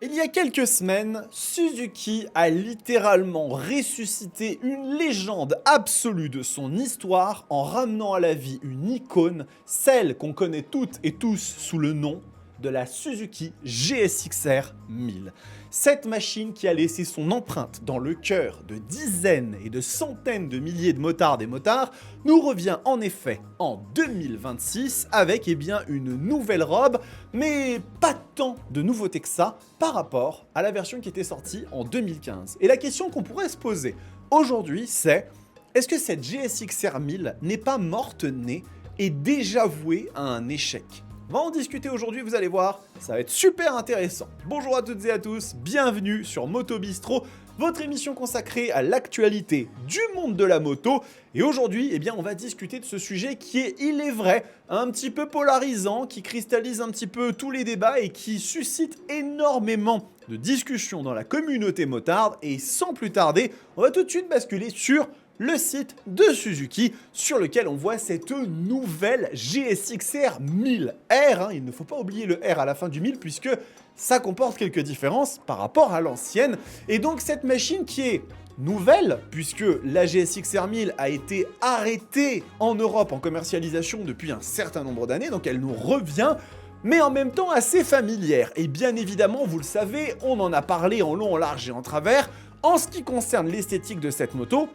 Il y a quelques semaines, Suzuki a littéralement ressuscité une légende absolue de son histoire en ramenant à la vie une icône, celle qu'on connaît toutes et tous sous le nom de la Suzuki GSX-R 1000. Cette machine qui a laissé son empreinte dans le cœur de dizaines et de centaines de milliers de motards et motards nous revient en effet en 2026 avec une nouvelle robe, mais pas tant de nouveautés que ça par rapport à la version qui était sortie en 2015. Et la question qu'on pourrait se poser aujourd'hui, c'est est-ce que cette GSX-R 1000 n'est pas morte-née et déjà vouée à un échec ? On va en discuter aujourd'hui, vous allez voir, ça va être super intéressant. Bonjour à toutes et à tous, bienvenue sur Moto Bistro, votre émission consacrée à l'actualité du monde de la moto. Et aujourd'hui, on va discuter de ce sujet qui est, il est vrai, un petit peu polarisant, qui cristallise un petit peu tous les débats et qui suscite énormément de discussions dans la communauté motarde. Et sans plus tarder, on va tout de suite basculer sur le site de Suzuki sur lequel on voit cette nouvelle GSX-R 1000R. Il ne faut pas oublier le R à la fin du 1000 puisque ça comporte quelques différences par rapport à l'ancienne. Et donc cette machine qui est nouvelle puisque la GSX-R 1000 a été arrêtée en Europe en commercialisation depuis un certain nombre d'années, donc elle nous revient, mais en même temps assez familière. Et bien évidemment, vous le savez, on en a parlé en long, en large et en travers. En ce qui concerne l'esthétique de cette moto,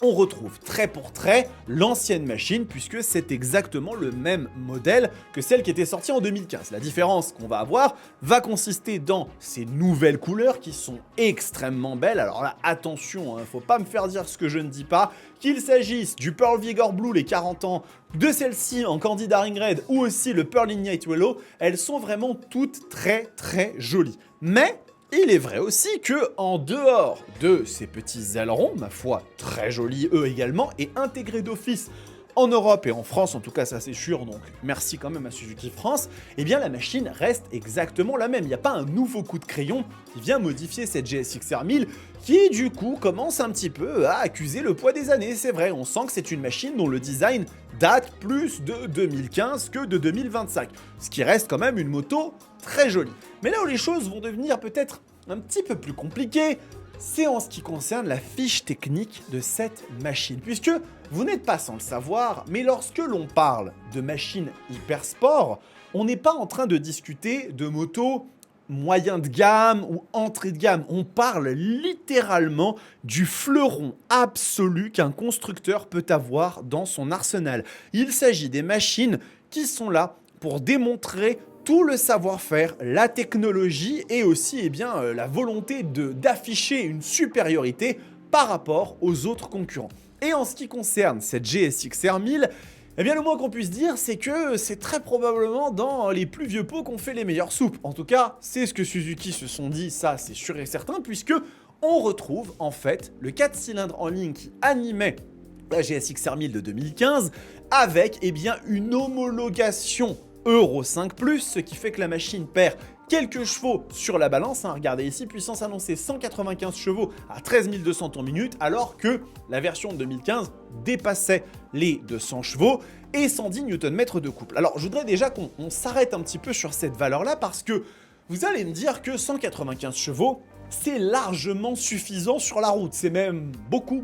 on retrouve trait pour trait l'ancienne machine puisque c'est exactement le même modèle que celle qui était sortie en 2015. La différence qu'on va avoir va consister dans ces nouvelles couleurs qui sont extrêmement belles. Alors là, attention, faut pas me faire dire ce que je ne dis pas, qu'il s'agisse du Pearl Vigor Blue, les 40 ans, de celle-ci en Candy Daring Red ou aussi le Pearl Ignite Yellow, elles sont vraiment toutes très jolies. Mais il est vrai aussi que, en dehors de ces petits ailerons, ma foi, très jolis eux également, et intégrés d'office en Europe et en France, en tout cas ça c'est sûr, donc merci quand même à Suzuki France, la machine reste exactement la même. Il n'y a pas un nouveau coup de crayon qui vient modifier cette GSX-R 1000 qui du coup commence un petit peu à accuser le poids des années. C'est vrai, on sent que c'est une machine dont le design date plus de 2015 que de 2025, ce qui reste quand même une moto très jolie. Mais là où les choses vont devenir peut-être un petit peu plus compliquées, c'est en ce qui concerne la fiche technique de cette machine. Puisque vous n'êtes pas sans le savoir, mais lorsque l'on parle de machines hyper sport, on n'est pas en train de discuter de motos moyen de gamme ou entrée de gamme. On parle littéralement du fleuron absolu qu'un constructeur peut avoir dans son arsenal. Il s'agit des machines qui sont là pour démontrer tout le savoir-faire, la technologie et aussi la volonté d'afficher une supériorité par rapport aux autres concurrents. Et en ce qui concerne cette GSX-R 1000, le moins qu'on puisse dire, c'est que c'est très probablement dans les plus vieux pots qu'on fait les meilleures soupes. En tout cas, c'est ce que Suzuki se sont dit, ça c'est sûr et certain, puisque on retrouve en fait le 4 cylindres en ligne qui animait la GSX-R 1000 de 2015 avec une homologation Euro 5+, ce qui fait que la machine perd quelques chevaux sur la balance. Regardez ici, puissance annoncée 195 chevaux à 13 200 tours-minute, alors que la version de 2015 dépassait les 200 chevaux et 110 Nm de couple. Alors je voudrais déjà qu'on s'arrête un petit peu sur cette valeur-là parce que vous allez me dire que 195 chevaux, c'est largement suffisant sur la route. C'est même beaucoup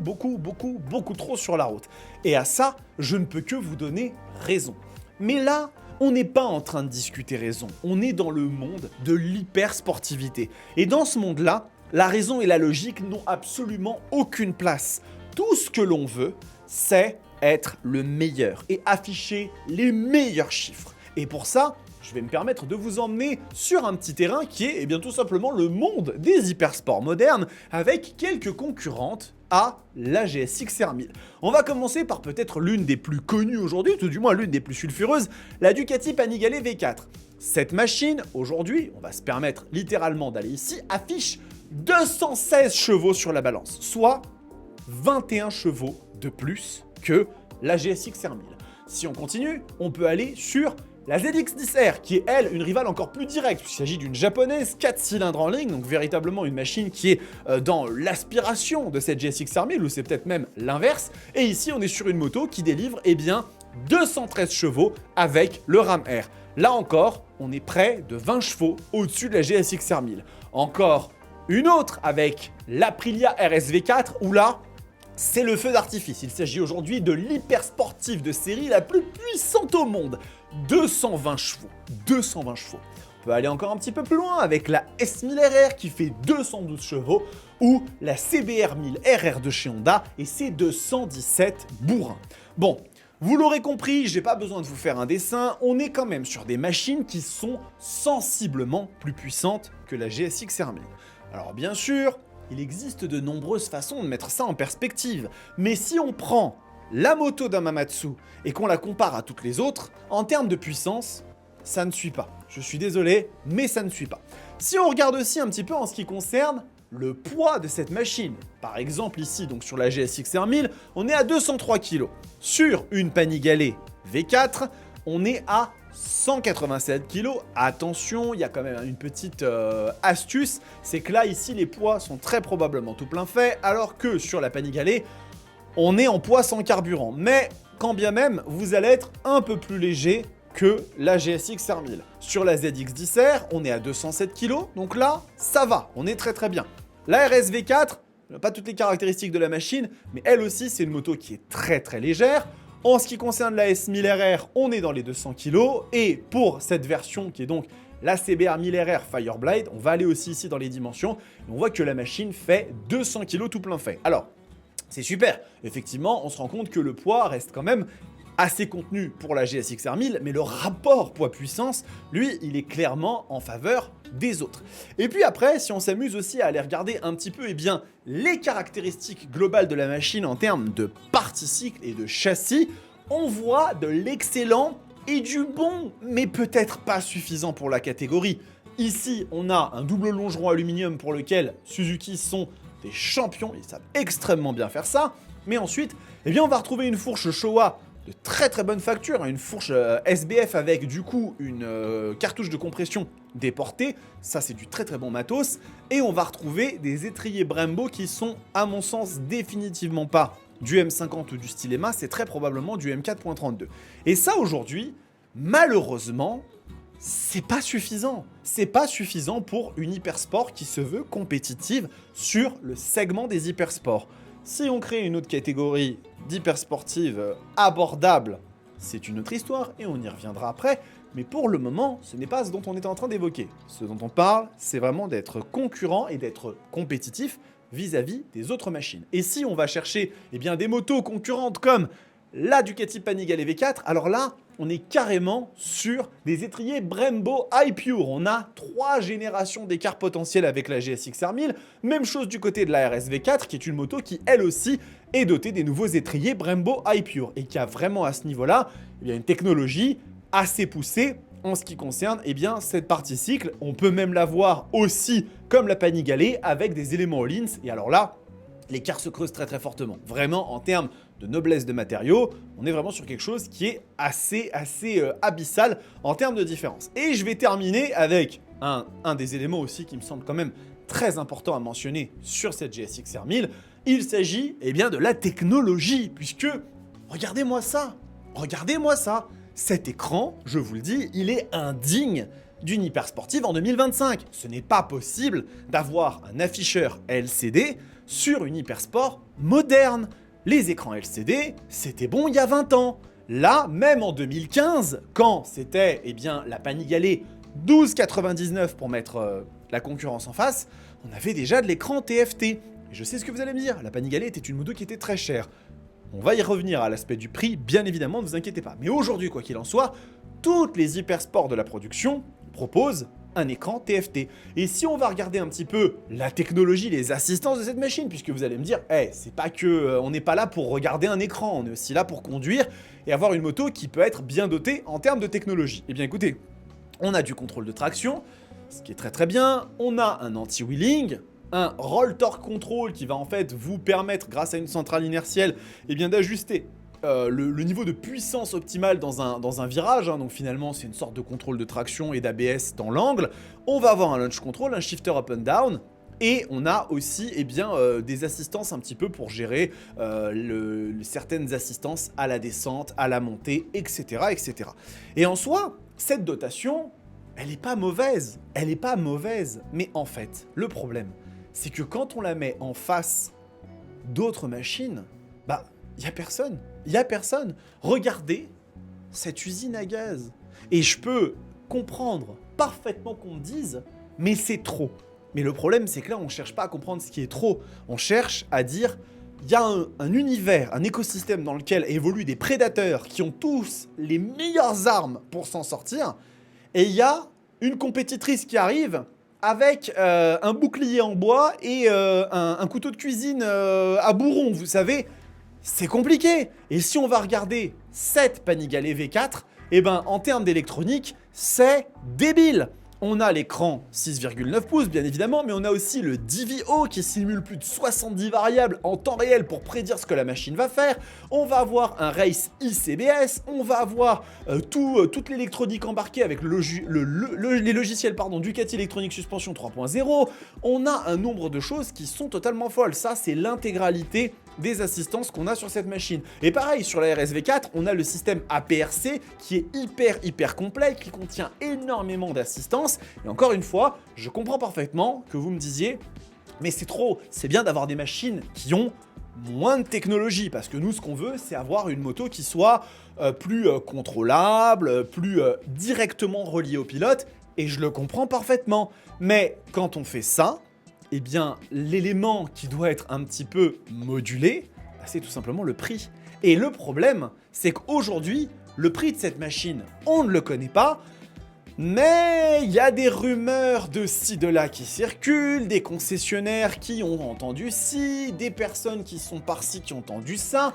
trop sur la route. Et à ça, je ne peux que vous donner raison. Mais là, on n'est pas en train de discuter raison, on est dans le monde de l'hypersportivité. Et dans ce monde-là, la raison et la logique n'ont absolument aucune place. Tout ce que l'on veut, c'est être le meilleur et afficher les meilleurs chiffres. Et pour ça, je vais me permettre de vous emmener sur un petit terrain qui est tout simplement le monde des hypersports modernes avec quelques concurrentes à la GSX-R 1000. On va commencer par peut-être l'une des plus connues aujourd'hui, tout du moins l'une des plus sulfureuses, la Ducati Panigale V4. Cette machine, aujourd'hui, on va se permettre littéralement d'aller ici, affiche 216 chevaux sur la balance, soit 21 chevaux de plus que la GSX-R 1000. Si on continue, on peut aller sur la ZX-10R, qui est elle une rivale encore plus directe, puisqu'il s'agit d'une japonaise 4 cylindres en ligne, donc véritablement une machine qui est dans l'aspiration de cette GSX-R 1000, ou c'est peut-être même l'inverse. Et ici, on est sur une moto qui délivre 213 chevaux avec le RAM R. Là encore, on est près de 20 chevaux au-dessus de la GSX R1000. Encore une autre avec l'Aprilia RSV4 où là, c'est le feu d'artifice. Il s'agit aujourd'hui de l'hypersportive de série la plus puissante au monde. 220 chevaux. 220 chevaux. On peut aller encore un petit peu plus loin avec la S1000 RR qui fait 212 chevaux ou la CBR 1000 RR de chez Honda et ses 217 bourrins. Bon, vous l'aurez compris, j'ai pas besoin de vous faire un dessin, on est quand même sur des machines qui sont sensiblement plus puissantes que la GSX R1000. Alors bien sûr, il existe de nombreuses façons de mettre ça en perspective, mais si on prend la moto d'un Mamatsu et qu'on la compare à toutes les autres, en termes de puissance, ça ne suit pas. Je suis désolé, mais ça ne suit pas. Si on regarde aussi un petit peu en ce qui concerne le poids de cette machine, par exemple ici, donc sur la GSX R1000, on est à 203 kg. Sur une Panigale V4, on est à 187 kg. Attention, il y a quand même une petite astuce, c'est que là, ici, les poids sont très probablement tout plein fait, alors que sur la Panigale, on est en poids sans carburant. Mais quand bien même, vous allez être un peu plus léger que la GSX R1000. Sur la ZX10R, on est à 207 kg, donc là, ça va, on est très très bien. La RSV4, pas toutes les caractéristiques de la machine, mais elle aussi, c'est une moto qui est très très légère. En ce qui concerne la S1000RR, on est dans les 200 kg. Et pour cette version qui est donc la CBR 1000RR Fireblade, on va aller aussi ici dans les dimensions. Et on voit que la machine fait 200 kg tout plein fait. Alors, c'est super. Effectivement, on se rend compte que le poids reste quand même assez contenu pour la GSX R1000, mais le rapport poids-puissance, lui, il est clairement en faveur des autres. Et puis après, si on s'amuse aussi à aller regarder un petit peu les caractéristiques globales de la machine en termes de partie cycle et de châssis, on voit de l'excellent et du bon, mais peut-être pas suffisant pour la catégorie. Ici, on a un double longeron aluminium pour lequel Suzuki sont des champions, ils savent extrêmement bien faire ça. Mais ensuite, on va retrouver une fourche Showa de très très bonne facture, une fourche SBF avec du coup une cartouche de compression déportée, ça c'est du très très bon matos, et on va retrouver des étriers Brembo qui sont à mon sens définitivement pas du M50 ou du Stylema, c'est très probablement du M4.32. Et ça aujourd'hui, malheureusement, c'est pas suffisant. C'est pas suffisant pour une hypersport qui se veut compétitive sur le segment des hypersports. Si on crée une autre catégorie d'hypersportive abordable, c'est une autre histoire et on y reviendra après. Mais pour le moment, ce n'est pas ce dont on est en train d'évoquer. Ce dont on parle, c'est vraiment d'être concurrent et d'être compétitif vis-à-vis des autres machines. Et si on va chercher des motos concurrentes comme la Ducati Panigale V4, alors là, on est carrément sur des étriers Brembo iPure. On a 3 générations d'écart potentiel avec la GSX R1000. Même chose du côté de la RSV4, qui est une moto qui, elle aussi, est dotée des nouveaux étriers Brembo iPure et qui a vraiment à ce niveau-là une technologie assez poussée en ce qui concerne cette partie cycle. On peut même la voir aussi comme la Panigale avec des éléments Öhlins. Et alors là, l'écart se creuse très très fortement. Vraiment, en termes de noblesse de matériaux, on est vraiment sur quelque chose qui est assez abyssal en termes de différence. Et je vais terminer avec un des éléments aussi qui me semble quand même très important à mentionner sur cette GSX R1000. Il s'agit de la technologie, puisque regardez-moi ça, cet écran, je vous le dis, il est indigne d'une hypersportive en 2025. Ce n'est pas possible d'avoir un afficheur LCD sur une hypersport moderne. Les écrans LCD, c'était bon il y a 20 ans. Là, même en 2015, quand c'était la Panigale 12,99 pour mettre la concurrence en face, on avait déjà de l'écran TFT. Et je sais ce que vous allez me dire, la Panigale était une moto qui était très chère. On va y revenir à l'aspect du prix, bien évidemment, ne vous inquiétez pas. Mais aujourd'hui, quoi qu'il en soit, toutes les hypersports de la production proposent un écran TFT. Et si on va regarder un petit peu la technologie, les assistances de cette machine, puisque vous allez me dire, c'est pas que on n'est pas là pour regarder un écran, on est aussi là pour conduire et avoir une moto qui peut être bien dotée en termes de technologie. Eh bien écoutez, on a du contrôle de traction, ce qui est très très bien, on a un anti-wheeling, un roll torque control qui va en fait vous permettre, grâce à une centrale inertielle, d'ajuster le niveau de puissance optimale dans un virage, donc finalement c'est une sorte de contrôle de traction et d'ABS dans l'angle. On va avoir un launch control, un shifter up and down, et on a aussi des assistances un petit peu pour gérer certaines assistances à la descente, à la montée, etc. etc. Et en soi, cette dotation, elle est pas mauvaise. Elle est pas mauvaise. Mais en fait, le problème, c'est que quand on la met en face d'autres machines, bah, il y a personne. Il y a personne. Regardez cette usine à gaz. Et je peux comprendre parfaitement qu'on me dise, mais c'est trop. Mais le problème, c'est que là, on ne cherche pas à comprendre ce qui est trop. On cherche à dire, il y a un univers, un écosystème dans lequel évoluent des prédateurs qui ont tous les meilleures armes pour s'en sortir. Et il y a une compétitrice qui arrive avec un bouclier en bois et un couteau de cuisine à bourron, vous savez. C'est compliqué. Et si on va regarder cette Panigale V4, eh ben, en termes d'électronique, c'est débile. On a l'écran 6,9 pouces, bien évidemment, mais on a aussi le DVO qui simule plus de 70 variables en temps réel pour prédire ce que la machine va faire. On va avoir un race ICBS, on va avoir toute l'électronique embarquée avec les logiciels Ducati Electronic Suspension 3.0. On a un nombre de choses qui sont totalement folles. Ça, c'est l'intégralité des assistances qu'on a sur cette machine. Et pareil, sur la RSV4, on a le système APRC qui est hyper complet, qui contient énormément d'assistances. Et encore une fois, je comprends parfaitement que vous me disiez « Mais c'est trop, c'est bien d'avoir des machines qui ont moins de technologie, parce que nous, ce qu'on veut, c'est avoir une moto qui soit plus contrôlable, plus directement reliée au pilote. » Et je le comprends parfaitement. Mais quand on fait ça, eh bien, l'élément qui doit être un petit peu modulé, bah, c'est tout simplement le prix. Et le problème, c'est qu'aujourd'hui, le prix de cette machine, on ne le connaît pas, mais il y a des rumeurs de ci, de là qui circulent, des concessionnaires qui ont entendu ci, des personnes qui sont par-ci qui ont entendu ça,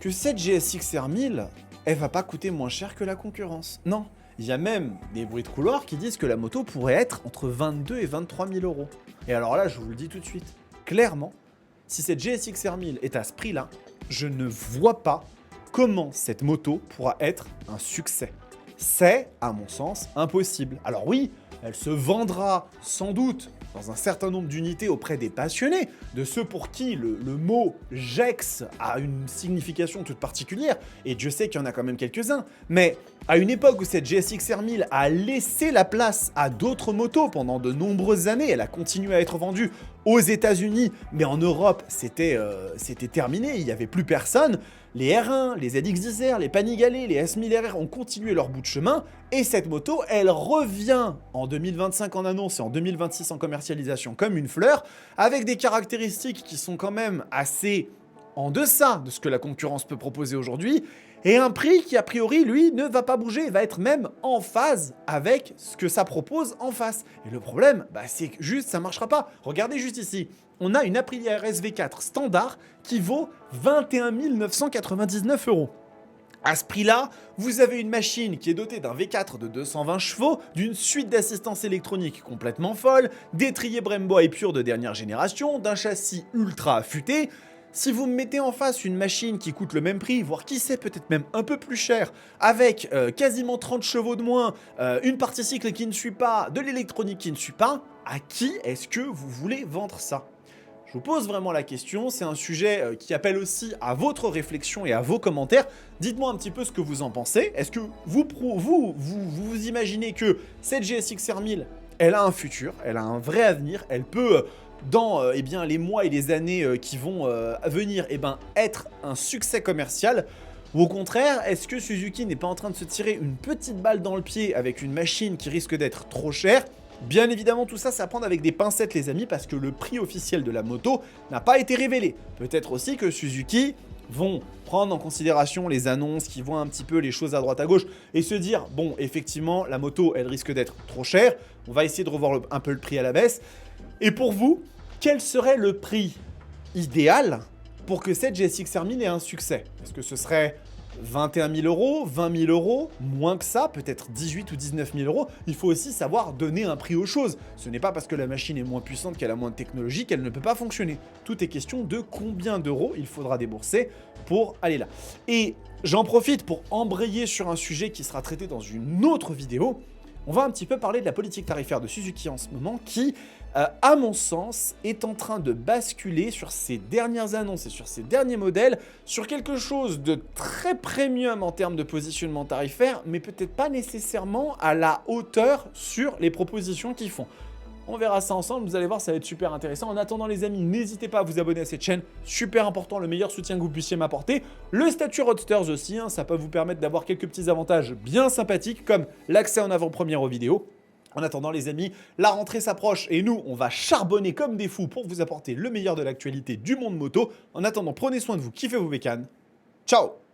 que cette GSX R1000, elle va pas coûter moins cher que la concurrence. Non. Il y a même des bruits de couloir qui disent que la moto pourrait être entre 22 et 23 000 euros. Et alors là, je vous le dis tout de suite, clairement, si cette GSX R1000 est à ce prix-là, je ne vois pas comment cette moto pourra être un succès. C'est, à mon sens, impossible. Alors oui, elle se vendra sans doute dans un certain nombre d'unités auprès des passionnés, de ceux pour qui le mot GEX a une signification toute particulière, et Dieu sait qu'il y en a quand même quelques-uns, mais à une époque où cette GSX R1000 a laissé la place à d'autres motos pendant de nombreuses années, elle a continué à être vendue aux États-Unis, mais en Europe, c'était terminé, il n'y avait plus personne. Les R1, les ZX10R, les Panigale, les S1000RR ont continué leur bout de chemin, et cette moto, elle revient en 2025 en annonce et en 2026 en commercialisation comme une fleur, avec des caractéristiques qui sont quand même assez en deçà de ce que la concurrence peut proposer aujourd'hui, et un prix qui, a priori, lui, ne va pas bouger, va être même en phase avec ce que ça propose en face. Et le problème, bah, c'est que juste, ça ne marchera pas. Regardez juste ici, on a une Aprilia RSV4 standard qui vaut 21 999 €. À ce prix-là, vous avez une machine qui est dotée d'un V4 de 220 chevaux, d'une suite d'assistance électronique complètement folle, d'étriers Brembo et Pure de dernière génération, d'un châssis ultra affûté. Si vous me mettez en face une machine qui coûte le même prix, voire qui sait peut-être même un peu plus cher, avec quasiment 30 chevaux de moins, une partie cycle qui ne suit pas, de l'électronique qui ne suit pas, à qui est-ce que vous voulez vendre ça ? Je vous pose vraiment la question, c'est un sujet qui appelle aussi à votre réflexion et à vos commentaires. Dites-moi un petit peu ce que vous en pensez. Est-ce que vous imaginez que cette GSX R1000, elle a un futur, elle a un vrai avenir, elle peut, dans eh bien, les mois et les années qui vont venir, eh ben, être un succès commercial ? Ou au contraire, est-ce que Suzuki n'est pas en train de se tirer une petite balle dans le pied avec une machine qui risque d'être trop chère ? Bien évidemment, tout ça, c'est à prendre avec des pincettes, les amis, parce que le prix officiel de la moto n'a pas été révélé. Peut-être aussi que Suzuki vont prendre en considération les annonces, qui voient un petit peu les choses à droite à gauche, et se dire, bon, effectivement, la moto, elle risque d'être trop chère, on va essayer de revoir un peu le prix à la baisse. Et pour vous, quel serait le prix idéal pour que cette GSX R1000 ait un succès ? Est-ce que ce serait 21 000 €, 20 000 €, moins que ça, peut-être 18 ou 19 000 €. Il faut aussi savoir donner un prix aux choses. Ce n'est pas parce que la machine est moins puissante, qu'elle a moins de technologie, qu'elle ne peut pas fonctionner. Tout est question de combien d'euros il faudra débourser pour aller là. Et j'en profite pour embrayer sur un sujet qui sera traité dans une autre vidéo. on va un petit peu parler de la politique tarifaire de Suzuki en ce moment qui, à mon sens, est en train de basculer sur ses dernières annonces et sur ses derniers modèles sur quelque chose de très premium en termes de positionnement tarifaire, mais peut-être pas nécessairement à la hauteur sur les propositions qu'ils font. On verra ça ensemble, vous allez voir, ça va être super intéressant. En attendant les amis, n'hésitez pas à vous abonner à cette chaîne, super important, le meilleur soutien que vous puissiez m'apporter. Le statut Roadsters aussi, ça peut vous permettre d'avoir quelques petits avantages bien sympathiques, comme l'accès en avant-première aux vidéos. En attendant les amis, la rentrée s'approche et nous, on va charbonner comme des fous pour vous apporter le meilleur de l'actualité du monde moto. En attendant, prenez soin de vous, kiffez vos bécanes. Ciao!